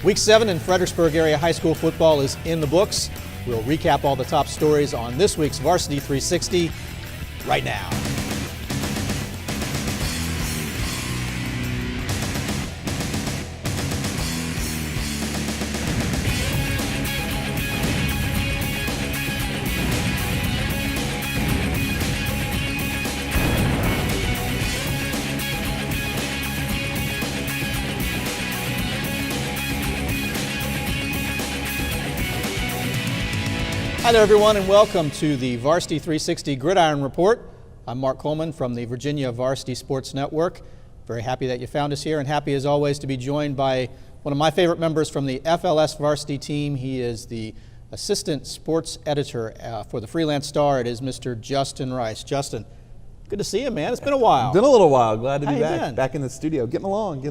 Week 7 in Fredericksburg area high school football is in the books. We'll recap all the top stories on this week's Varsity 360 right now. Hi there everyone and welcome to the Varsity 360 Gridiron Report. I'm Mark Coleman from the Virginia Varsity Sports Network. Very happy that you found us here and happy as always to be joined by one of my favorite members from the FLS Varsity team. He is the Assistant Sports Editor for the Freelance Star. It is Mr. Justin Rice. Justin, good to see you, man. It's been a while. Been a little while. Glad to be How you been? back in the studio. Getting along.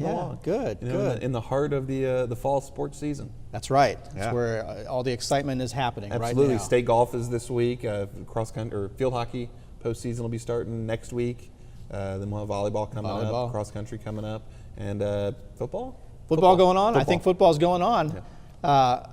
Good, You know, good. in the heart of the fall sports season. That's right. That's Yeah. where all the excitement is happening right now. Absolutely. State golf is this week. Cross country or field hockey postseason will be starting next week. Then we'll have volleyball coming up, cross country coming up, and football. Football going on. Football. I think football's going on. Yeah.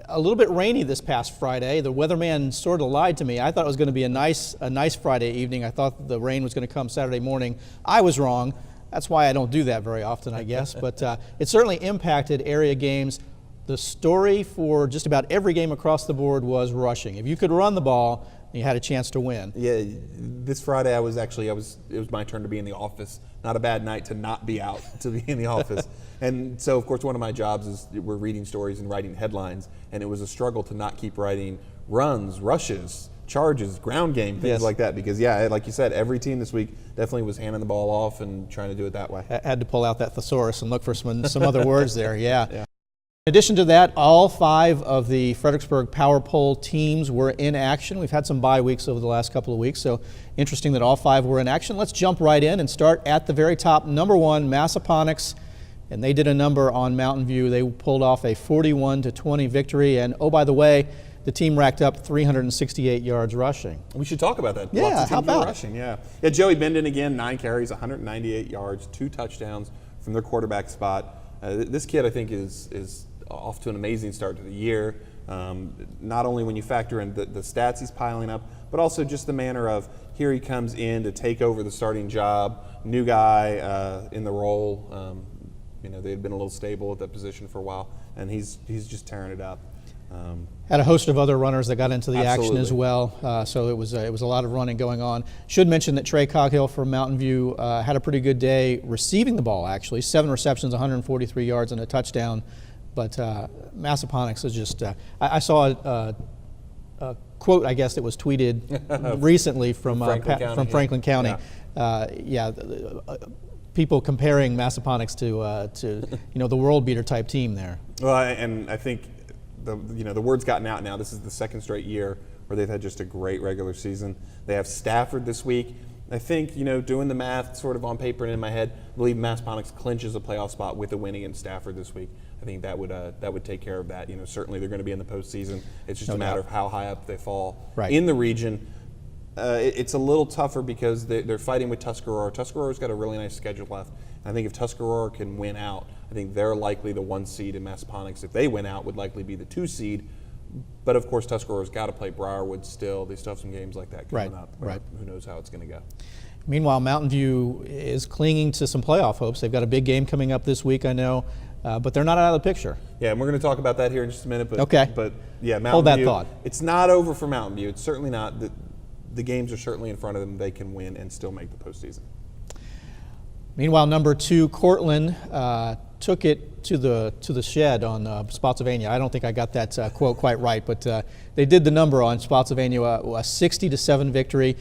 A little bit rainy this past Friday. The weatherman sort of lied to me. I thought it was going to be a nice Friday evening. I thought the rain was going to come Saturday morning. I was wrong. That's why I don't do that very often, I guess. But it certainly impacted area games. The story for just about every game across the board was rushing. If you could run the ball, you had a chance to win. Yeah, this Friday it was my turn to be in the office. Not a bad night to not be out, to be in the office. And so, of course, one of my jobs is we're reading stories and writing headlines, and it was a struggle to not keep writing runs, rushes, charges, ground game, things like that. Because, yeah, like you said, every team this week definitely was handing the ball off and trying to do it that way. I had to pull out that thesaurus and look for some other words there, yeah. In addition to that, all 5 of the Fredericksburg Power Pole teams were in action. We've had some bye weeks over the last couple of weeks, so interesting that all 5 were in action. Let's jump right in and start at the very top. Number 1, Massaponax, and they did a number on Mountain View. They pulled off a 41-20 victory, and oh, by the way, the team racked up 368 yards rushing. We should talk about that. Yeah, Lots of how teams were about rushing? Yeah, Joey Benden again, 9 carries, 198 yards, 2 touchdowns from their quarterback spot. This kid, I think, is off to an amazing start to the year. Not only when you factor in the stats he's piling up, but also just the manner of here he comes in to take over the starting job, new guy in the role. You know, they had been a little stable at that position for a while, and he's just tearing it up. Had a host of other runners that got into the action as Absolutely. well, so it was a lot of running going on. Should mention that Trey Coghill from Mountain View had a pretty good day receiving the ball, actually. 7 receptions, 143 yards, and a touchdown. But Massaponax is just, I saw a quote, I guess, that was tweeted recently from Franklin County. Yeah. People comparing Massaponax to the world beater type team there. Well, and I think the word's gotten out now. This is the 2nd straight year where they've had just a great regular season. They have Stafford this week. I think, doing the math sort of on paper and in my head, I believe Massaponax clinches a playoff spot with a win against Stafford this week. I think that would take care of that. Certainly they're going to be in the postseason. It's just a matter of how high up they fall in the region. It's a little tougher because they're fighting with Tuscarora. Tuscarora's got a really nice schedule left. I think if Tuscarora can win out, I think they're likely the 1 seed, and Massaponax, if they win out, would likely be the 2 seed. But of course, Tuscarora's got to play Briarwood still. They still have some games like that coming up. Right. Who knows how it's going to go. Meanwhile, Mountain View is clinging to some playoff hopes. They've got a big game coming up this week, I know, but they're not out of the picture. Yeah, and we're going to talk about that here in just a minute. But, okay. But yeah, Mountain Hold that View, thought. It's not over for Mountain View. It's certainly not. The games are certainly in front of them. They can win and still make the postseason. Meanwhile, number 2, Courtland, took it to the shed on Spotsylvania. I don't think I got that quote quite right, but they did the number on Spotsylvania, a 60-7 victory.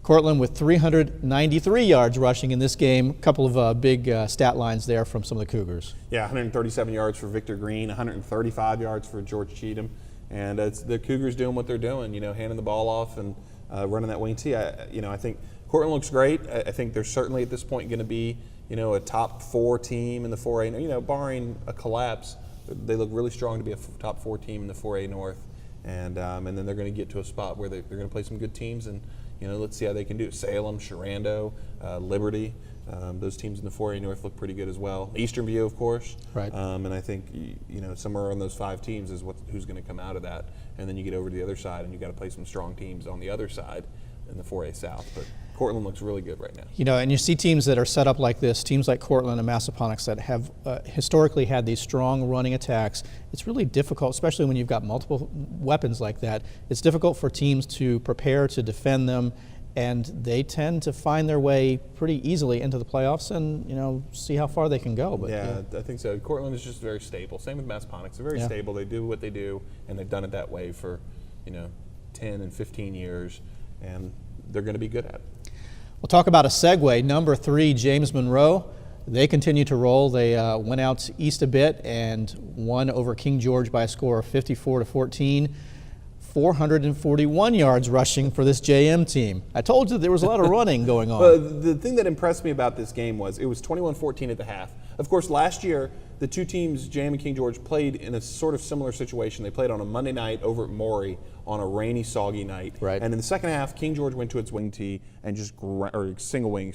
Courtland with 393 yards rushing in this game. A couple of big stat lines there from some of the Cougars. Yeah, 137 yards for Victor Green, 135 yards for George Cheetham, and it's the Cougars doing what they're doing. Handing the ball off and running that wing tee. I think Courtland looks great. I think they're certainly at this point going to be, a top 4 team in the 4A. Barring a collapse, they look really strong to be a top 4 team in the 4A North, and then they're going to get to a spot where they're going to play some good teams, and let's see how they can do. Salem, Sharando, Liberty. Those teams in the 4A North look pretty good as well. Eastern View, of course. Right. And I think, somewhere on those 5 teams is who's going to come out of that. And then you get over to the other side, and you got to play some strong teams on the other side in the 4A South. But Courtland looks really good right now. And you see teams that are set up like this, teams like Courtland and Massaponax that have historically had these strong running attacks. It's really difficult, especially when you've got multiple weapons like that. It's difficult for teams to prepare to defend them, and they tend to find their way pretty easily into the playoffs and, see how far they can go. But yeah, I think so. Courtland is just very stable. Same with Massaponax. They're very stable. They do what they do, and they've done it that way for, 10 and 15 years, and they're going to be good at it. We'll talk about a segue. Number 3, James Monroe. They continue to roll. They went out east a bit and won over King George by a score of 54-14. 441 yards rushing for this JM team. I told you there was a lot of running going on. Well, the thing that impressed me about this game was it was 21-14 at the half. Of course, last year, the two teams, JM and King George, played in a sort of similar situation. They played on a Monday night over at Maury on a rainy, soggy night. Right. And in the second half, King George went to its wing tee and just single wing,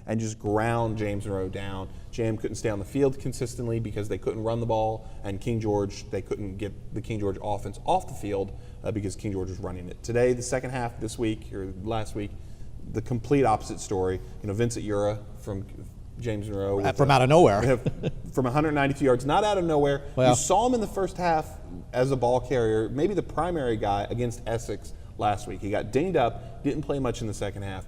and just ground James Monroe down. JM couldn't stay on the field consistently because they couldn't run the ball, and King George, they couldn't get the King George offense off the field because King George was running it. Today, the second half this week, or last week, the complete opposite story. Vincent Ura from James Monroe. From out of nowhere. From 192 yards, not out of nowhere. Well, you saw him in the first half as a ball carrier, maybe the primary guy against Essex last week. He got dinged up, didn't play much in the second half.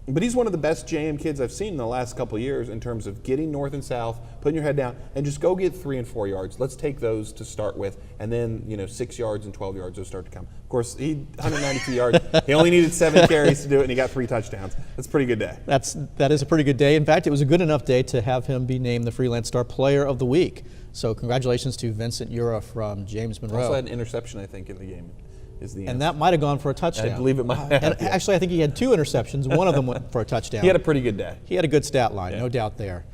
But he's one of the best JM kids I've seen in the last couple of years in terms of getting north and south, putting your head down, and just go get 3 and 4 yards. Let's take those to start with, and then 6 yards and 12 yards will start to come. Of course, he 192 yards. He only needed 7 carries to do it, and he got 3 touchdowns. That's a pretty good day. That is a pretty good day. In fact, it was a good enough day to have him be named the Freelance Star Player of the Week. So congratulations to Vincent Ura from James Monroe. Also had an interception, I think, in the game. And that might have gone for a touchdown. I believe it might have. And actually, I think he had 2 interceptions. One of them went for a touchdown. He had a pretty good day. He had a good stat line, no doubt there.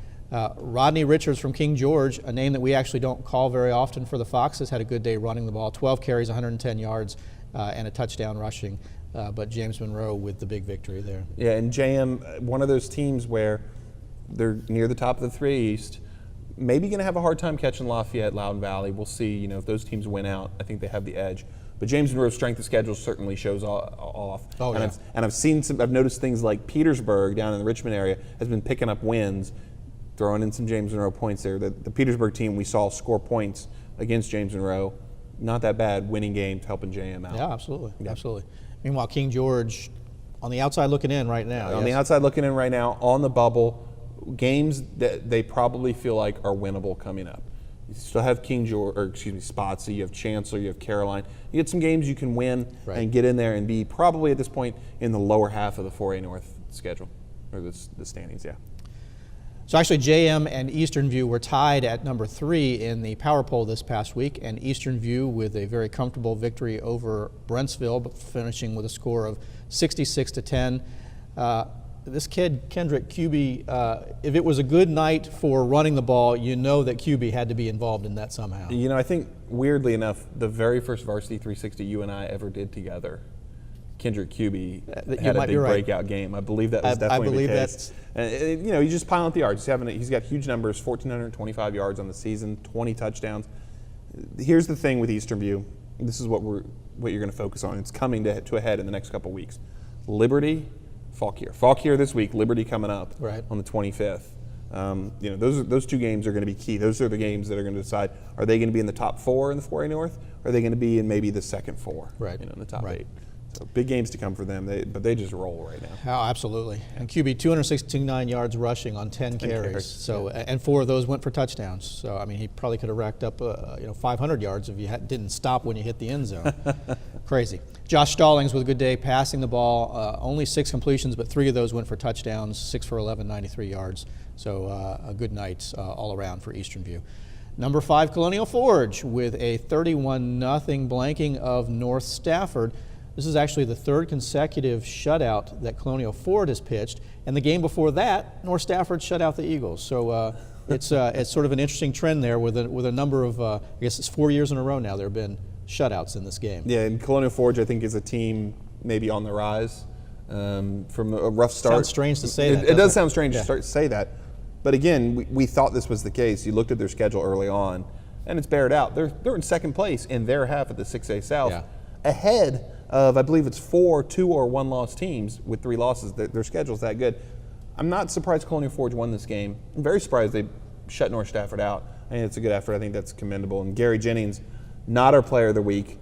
Rodney Richards from King George, a name that we actually don't call very often for the Foxes, had a good day running the ball. 12 carries, 110 yards, and a touchdown rushing. But James Monroe with the big victory there. Yeah, and JM, one of those teams where they're near the top of the 3 East, maybe going to have a hard time catching Lafayette, Loudon Valley. We'll see. If those teams win out, I think they have the edge. But James Monroe's strength of schedule certainly shows off. Oh, yeah. And I've noticed things like Petersburg down in the Richmond area has been picking up wins, throwing in some James Monroe points there. The Petersburg team we saw score points against James Monroe, not that bad, winning games, helping JM out. Yeah, absolutely, absolutely. Meanwhile, King George on the outside looking in right now. On the outside looking in right now, on the bubble, games that they probably feel like are winnable coming up. You still have Spotsy, you have Chancellor, you have Caroline. You get some games you can win and get in there and be probably at this point in the lower half of the 4A North schedule, or the standings, yeah. So actually JM and Eastern View were tied at number 3 in the power poll this past week, and Eastern View with a very comfortable victory over Brentsville, but finishing with a score of 66-10. This kid, Kendrick QB, if it was a good night for running the ball, you know that QB had to be involved in that somehow. I think, weirdly enough, the very first Varsity 360 you and I ever did together, Kendrick QB had a big breakout game. I believe that was definitely the case. And, he's just piling up the yards. He's got huge numbers, 1,425 yards on the season, 20 touchdowns. Here's the thing with Eastern View. This is what you're going to focus on. It's coming to a head in the next couple weeks. Liberty, Fauquier this week, Liberty coming up on the 25th. Those 2 games are going to be key. Those are the games that are going to decide, are they going to be in the top 4 in the 4A North, or are they going to be in maybe the second 4, in the top 8. So big games to come for them, but they just roll right now. Oh, absolutely. And QB, 269 yards rushing on 10 carries. So, and 4 of those went for touchdowns. So, he probably could have racked up 500 yards if you didn't stop when you hit the end zone. Crazy. Josh Stallings with a good day passing the ball. Only 6 completions, but 3 of those went for touchdowns, 6 for 11, 93 yards. So a good night all around for Eastern View. Number 5, Colonial Forge with a 31-0 blanking of North Stafford. This is actually the 3rd consecutive shutout that Colonial Ford has pitched, and the game before that, North Stafford shut out the Eagles. So it's sort of an interesting trend there with a number of, I guess it's 4 years in a row now there have been shutouts in this game. Yeah, and Colonial Forge I think is a team maybe on the rise. from a rough start. Sounds strange to say that. It does sound strange to say that. But again, we thought this was the case. You looked at their schedule early on, and it's bared out. They're in second place in their half of the 6A South, ahead of, I believe it's 4 2 or 1 loss teams with 3 losses. Their schedule's that good. I'm not surprised Colonial Forge won this game. I'm very surprised they shut North Stafford out. I think it's a good effort. I think that's commendable. And Gary Jennings, not our player of the week,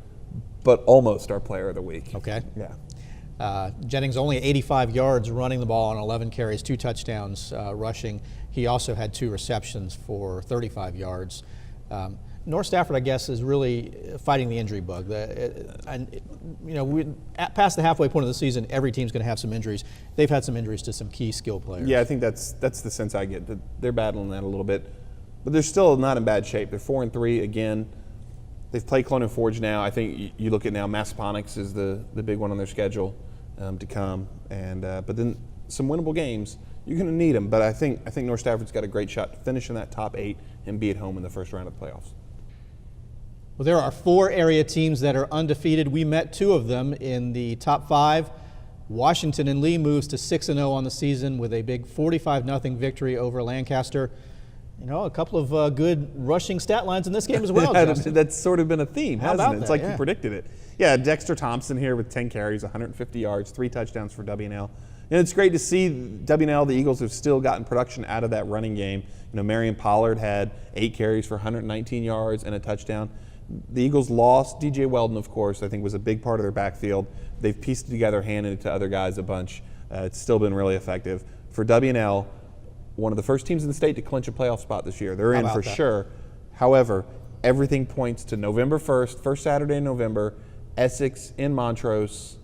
but almost our player of the week. Okay. Yeah. Jennings only 85 yards running the ball on 11 carries, 2 touchdowns rushing. He also had 2 receptions for 35 yards. North Stafford, I guess, is really fighting the injury bug. Past the halfway point of the season, every team's going to have some injuries. They've had some injuries to some key skill players. Yeah, I think that's the sense I get. That they're battling that a little bit, but they're still not in bad shape. They're 4-3 again. They've played Colonial Forge now. I think you look at now, Massaponax is the big one on their schedule to come, and but then some winnable games. You're going to need them, but I think North Stafford's got a great shot to finish in that top 8 and be at home in the first round of the playoffs. Well, there are 4 area teams that are undefeated. We met 2 of them in the top 5. Washington and Lee moves to 6-0 on the season with a big 45-0 victory over Lancaster. A couple of good rushing stat lines in this game as well, Justin. That's sort of been a theme, hasn't it? It's like you predicted it. Yeah, DEXTER THOMPSON here with 10 carries, 150 yards, 3 touchdowns for W&L. And it's great to see W&L, the Eagles, have still gotten production out of that running game. Marion Pollard had 8 carries for 119 yards and a touchdown. The Eagles lost DJ Weldon, of course, I think was a big part of their backfield. They've pieced it together, handed it to other guys a bunch. It's still been really effective. For W&L, one of the first teams in the state to clinch a playoff spot this year. They're in for sure. However, everything points to November 1st, first Saturday in November, Essex in Montrose.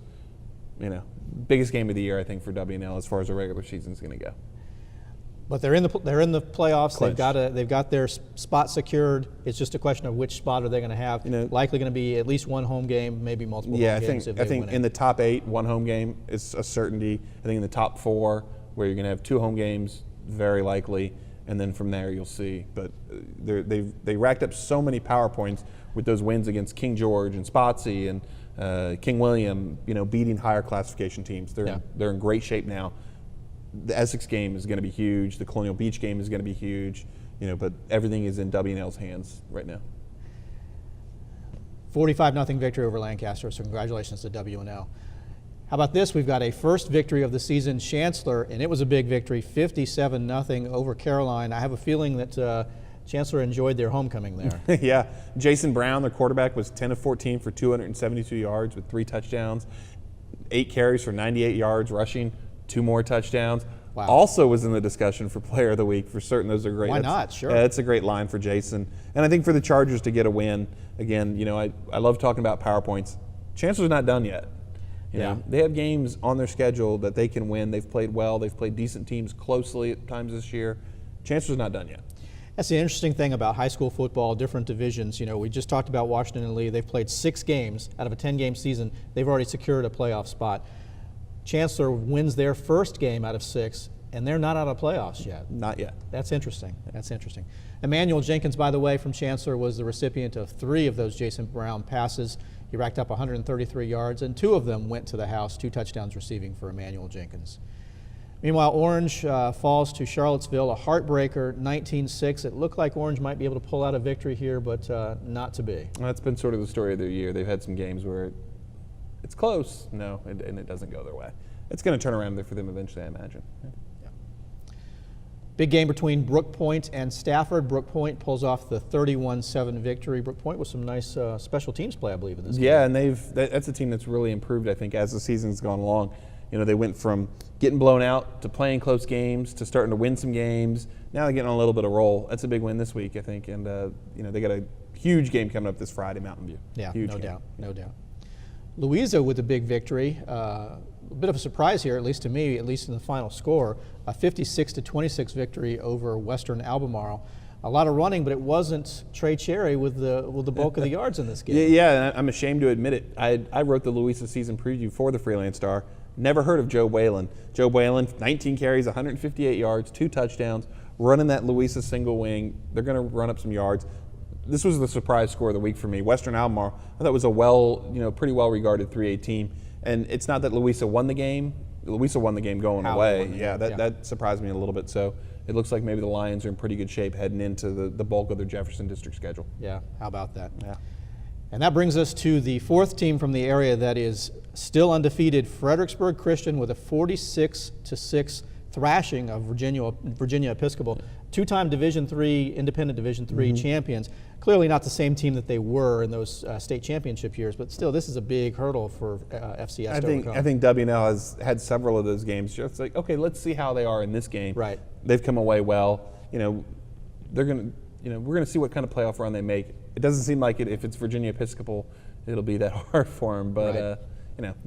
Biggest game of the year, I think, for W&L as far as the regular season is going to go. But they're in the playoffs. Clinched. They've got their spot secured. It's just a question of which spot are they going to have. Likely going to be at least one home game, maybe multiple home games. I think in the top 8, one home game is a certainty. I think in the top 4, where you're going to have 2 home games, very likely, and then from there you'll see. But they racked up so many power points with those wins against King George and Spotsy and King William. Beating higher classification teams. They're in great shape now. The Essex game is going to be huge. The Colonial Beach game is going to be huge. But everything is in W&L's hands right now. 45-0 victory over Lancaster, so congratulations to W&L. How about this? We've got a first victory of the season, Chancellor, and it was a big victory, 57-0 over Caroline. I have a feeling that Chancellor enjoyed their homecoming there. Yeah. Jason Brown, their quarterback, was 10 of 14 for 272 yards with 3 touchdowns, 8 carries for 98 yards rushing, 2 more touchdowns. Wow. Also was in the discussion for Player of the Week. For certain, those are great. Why not? Sure. Yeah, that's a great line for Jason. And I think for the Chargers to get a win, again, I love talking about PowerPoints. Chancellor's not done yet. They have games on their schedule that they can win. They've played well. They've played decent teams closely at times this year. Chancellor's not done yet. That's the interesting thing about high school football, different divisions. We just talked about Washington and Lee. They've played 6 games out of a 10-game season. They've already secured a playoff spot. Chancellor wins their first game out of 6, and they're not out of playoffs yet. Not yet. That's interesting. That's interesting. Emmanuel Jenkins, by the way, from Chancellor, was the recipient of 3 of those Jason Brown passes. He racked up 133 yards, and 2 of them went to the house, 2 touchdowns receiving for Emmanuel Jenkins. Meanwhile, Orange falls to Charlottesville, a heartbreaker, 19-6. It looked like Orange might be able to pull out a victory here, but not to be. That's been sort of the story of their year. They've had some games where it's close, and it doesn't go their way. It's going to turn around there for them eventually, I imagine. Yeah. Big game between Brooke Point and Stafford. Brooke Point pulls off the 31-7 victory. Brooke Point with some nice special teams play, I believe, in this game. Yeah, and that's a team that's really improved, I think, as the season's gone along. They went from getting blown out to playing close games to starting to win some games. Now they're getting on a little bit of roll. That's a big win this week, I think, and they got a huge game coming up this Friday, Mountain View. Yeah, huge no game. doubt. Louisa with a big victory. A bit of a surprise here, at least to me, at least in the final score. A 56-26 victory over Western Albemarle. A lot of running, but it wasn't Trey Cherry with the bulk of the yards in this game. Yeah, and I'm ashamed to admit it. I wrote the Louisa season preview for the Freelance Star. Never heard of Joe Whalen. Joe Whalen, 19 carries, 158 yards, 2 touchdowns, running that Louisa single wing. They're going to run up some yards. This was the surprise score of the week for me. Western Albemarle, I thought was a pretty well-regarded 3A team. And it's not that Louisa won the game. Louisa won the game going How away. they won the Yeah, game, that surprised me a little bit. So it looks like maybe the Lions are in pretty good shape heading into the bulk of their Jefferson District schedule. Yeah, how about that? Yeah. And that brings us to the fourth team from the area that is still undefeated, Fredericksburg Christian, with a 46-6 thrashing of Virginia Episcopal, two-time Division III, independent Division III champions. Clearly not the same team that they were in those state championship years, but still, this is a big hurdle for FCS to overcome. I think WNL has had several of those games. Just like, okay, let's see how they are in this game. Right. They've come away well. They're going to, we're going to see what kind of playoff run they make. It doesn't seem like it. If it's Virginia Episcopal, it'll be that hard for them. But Right.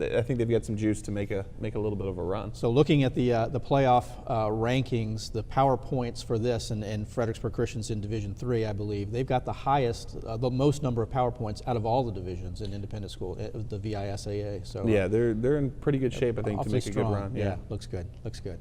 I think they've got some juice to make a little bit of a run. So looking at the playoff rankings, the power points for this, and Fredericksburg Christian's in Division III, I believe, they've got the highest, the most number of power points out of all the divisions in independent school, the VISAA. So yeah, they're in pretty good shape, I think, to awfully make a good strong. run. Yeah, looks good. Looks good.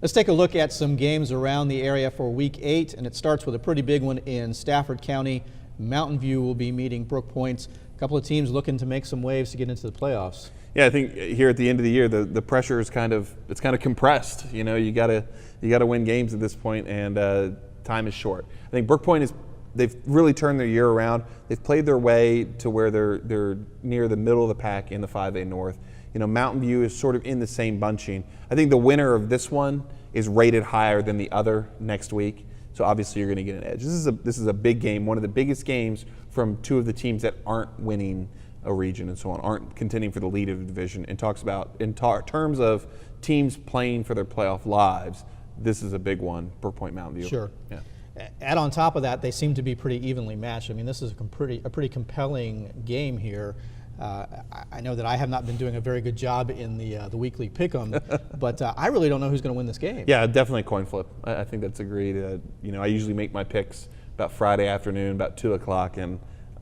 Let's take a look at some games around the area for Week 8, and it starts with a pretty big one in Stafford County. Mountain View will be meeting Brooke Points. A couple of teams looking to make some waves to get into the playoffs. Yeah, I think here at the end of the year, the pressure is kind of compressed. You gotta win games at this point, and time is short. I think Brooke Point they've really turned their year around. They've played their way to where they're near the middle of the pack in the 5A North. Mountain View is sort of in the same bunching. I think the winner of this one is rated higher than the other next week. So obviously you're going to get an edge. This is a big game, one of the biggest games from two of the teams that aren't winning a region and so on, aren't contending for the lead of the division. And talks about in terms of teams playing for their playoff lives, this is a big one. Brooke Point, Mountain View. Sure. Yeah. Add on top of that, they seem to be pretty evenly matched. I mean, this is a pretty compelling game here. I know that I have not been doing a very good job in the weekly pick'em, but I really don't know who's going to win this game. Yeah, definitely a coin flip. I think that's agreed. I usually make my picks about Friday afternoon, about 2 o'clock, and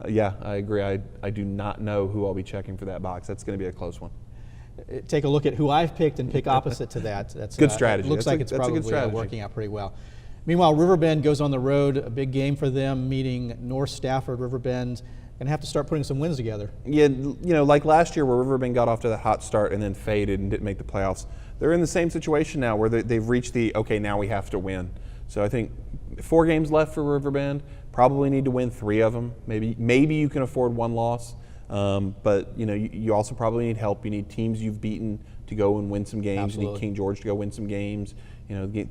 yeah, I agree. I do not know who I'll be checking for that box. That's going to be a close one. Take a look at who I've picked and pick opposite to that. That's good strategy. It looks like it's probably working out pretty well. Meanwhile, Riverbend goes on the road, a big game for them, meeting North Stafford. Riverbend going to have to start putting some wins together. Yeah, like last year where Riverbend got off to that hot start and then faded and didn't make the playoffs. They're in the same situation now where they've reached okay, now we have to win. So I think 4 games left for Riverbend. Probably need to win 3 of them. Maybe you can afford 1 loss. But you also probably need help. You need teams you've beaten to go and win some games. Absolutely. You need King George to go win some games.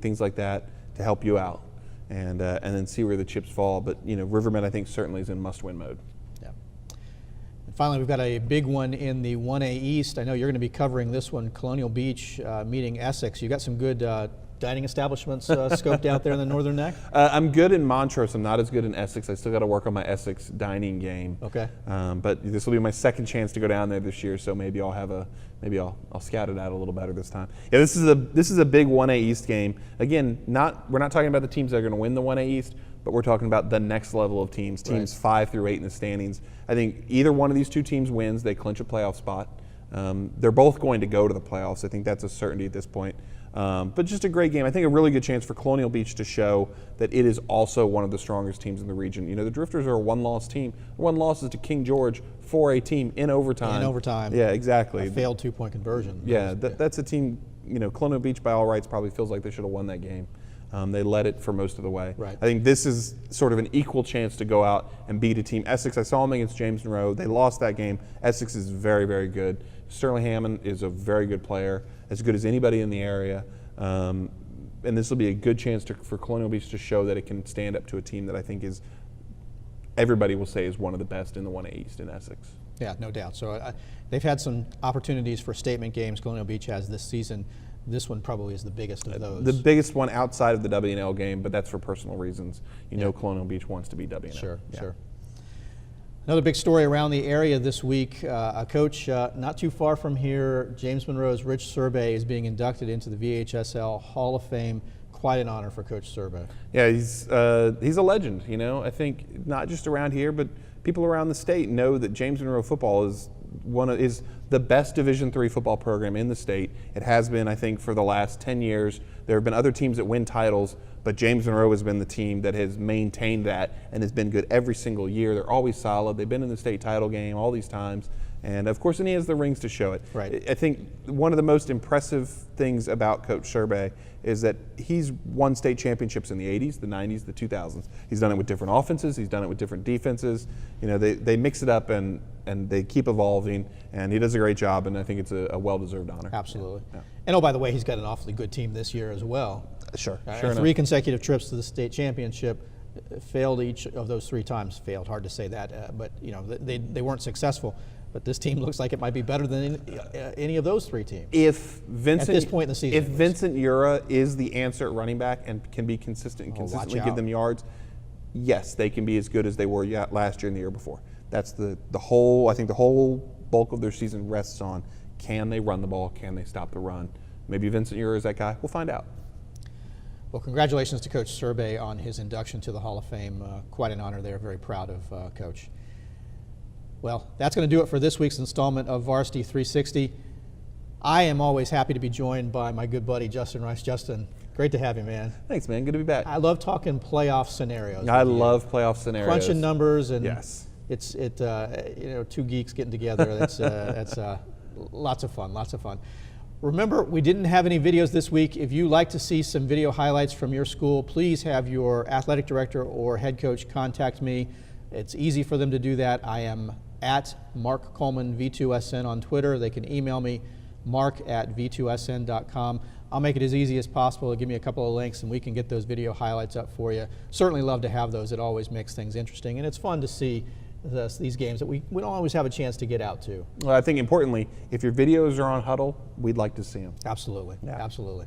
Things like that to help you out, and then see where the chips fall. But Riverbend, I think, certainly is in must-win mode. Yeah. And finally, we've got a big one in the 1A East. I know you're going to be covering this one. Colonial Beach meeting Essex. You got some good dining establishments scoped out there in the Northern Neck? I'm good in Montrose. I'm not as good in Essex. I still got to work on my Essex dining game. Okay. But this will be my second chance to go down there this year, so maybe I'll scout it out a little better this time. Yeah, this is a big 1A East game. Again, we're not talking about the teams that are going to win the 1A East, but we're talking about the next level of teams Right. 5 through 8 in the standings. I think either one of these 2 teams wins, they clinch a playoff spot. They're both going to go to the playoffs. I think that's a certainty at this point. But just a great game. I think a really good chance for Colonial Beach to show that it is also one of the strongest teams in the region. The Drifters are a 1-loss team. 1 loss is to King George for a team in overtime. In overtime. Yeah, exactly. A failed 2-point conversion. Yeah, that's a team, Colonial Beach by all rights probably feels like they should have won that game. They led it for most of the way. Right. I think this is sort of an equal chance to go out and beat a team. Essex, I saw them against James Monroe. They lost that game. Essex is very, very good. Sterling Hammond is a very good player, as good as anybody in the area. And this will be a good chance for Colonial Beach to show that it can stand up to a team that I think everybody will say is one of the best in the 1A East in Essex. Yeah, no doubt. So they've had some opportunities for statement games. Colonial Beach has this season. This one probably is the biggest of those. The biggest one outside of the WNL game, but that's for personal reasons. Colonial Beach wants to be WNL. Sure, yeah. sure. Another big story around the area this week, a coach not too far from here, James Monroe's Rich SERBAY, is being inducted into the VHSL Hall of Fame. Quite an honor for Coach SERBAY. Yeah, he's a legend. I think not just around here, but people around the state know that James Monroe football is the best Division III football program in the state. It has been, I think, for the last 10 years. There have been other teams that win titles, but James Monroe has been the team that has maintained that and has been good every single year. They're always solid. They've been in the state title game all these times. And of course, and he has the rings to show it. Right. I think one of the most impressive things about Coach SERBAY is that he's won state championships in the 80s, the 90s, the 2000s. He's done it with different offenses. He's done it with different defenses. You know, they mix it up and they keep evolving, and he does a great job, and I think it's a well-deserved honor. Absolutely. Yeah. And oh, by the way, he's got an awfully good team this year as well. Sure. 3 consecutive trips to the state championship. Failed each of those 3 times. Failed, hard to say that, but you know, they weren't successful. But this team looks like it might be better than any of those 3 teams. If Vincent, at this point in the season, if Vincent Ura is the answer at running back and can be consistent and consistently give them yards, yes, they can be as good as they were last year and the year before. That's the whole. I think the whole bulk of their season rests on: can they run the ball? Can they stop the run? Maybe Vincent Ura is that guy. We'll find out. Well, congratulations to Coach SERBAY on his induction to the Hall of Fame. Quite an honor there. Very proud of Coach. Well, that's going to do it for this week's installment of Varsity 360. I am always happy to be joined by my good buddy Justin Rice. Justin, great to have you, man. Thanks, man. Good to be back. I love talking playoff scenarios. I love playoff scenarios. Crunching numbers, and yes, it's you know, 2 geeks getting together. That's lots of fun. Lots of fun. Remember, we didn't have any videos this week. If you like to see some video highlights from your school, please have your athletic director or head coach contact me. It's easy for them to do that. I am at Mark Coleman V2SN on Twitter. They can email me, mark@v2sn.com. I'll make it as easy as possible. Give me a couple of links and we can get those video highlights up for you. Certainly love to have those. It always makes things interesting, and it's fun to see these games that we don't always have a chance to get out to. Well, I think importantly, if your videos are on Huddle, we'd like to see them. Absolutely, yeah. Absolutely.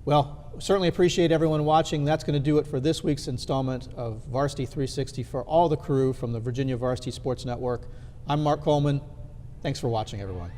Well, certainly appreciate everyone watching. That's going to do it for this week's installment of Varsity 360 for all the crew from the Virginia Varsity Sports Network. I'm Mark Coleman. Thanks for watching, everyone.